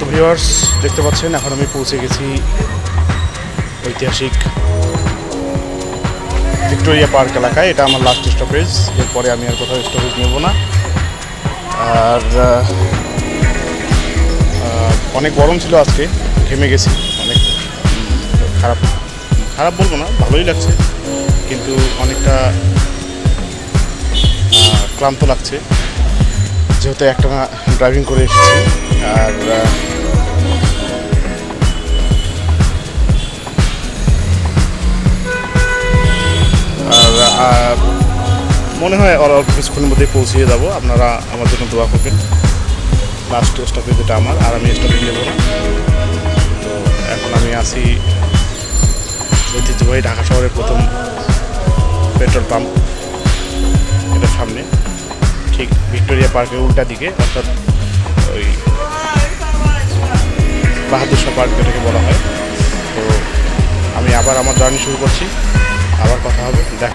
তো ভিউয়ার্স দেখতে পাচ্ছেন এখন আমি পৌঁছে গেছি ঐতিহাসিক ভিক্টোরিয়া পার্ক এলাকায়। এটা আমার লাস্ট স্টপেজ, এরপরে আমি আর কোথাও স্টপেজ নেব না। আর অনেক গরম ছিল আজকে, ঘেমে গেছি অনেক। খারাপ বলবো না, ভালোই লাগছে, কিন্তু অনেকটা ক্লান্ত লাগছে যেহেতু একটানা ড্রাইভিং করে এসেছি। আর মনে হয় অল্প কিছুক্ষণের মধ্যে পৌঁছিয়ে যাব। আপনারা আমার জন্য দোয়া করবেন। লাস্ট স্টপেজ এটা আমার, আর আমি স্টপেজ নেব না। তো এখন আমি আসি ঐতিহ্যবাহী ঢাকা শহরের প্রথম পেট্রোল পাম্প, এটার সামনে, ঠিক ভিক্টোরিয়া পার্কের উল্টা দিকে, অর্থাৎ ওই বাহাদুর শাহ পার্ক এটাকে বলা হয়। তো আমি আবার আমার জার্নি শুরু করছি, আবার কথা হবে, দেখ।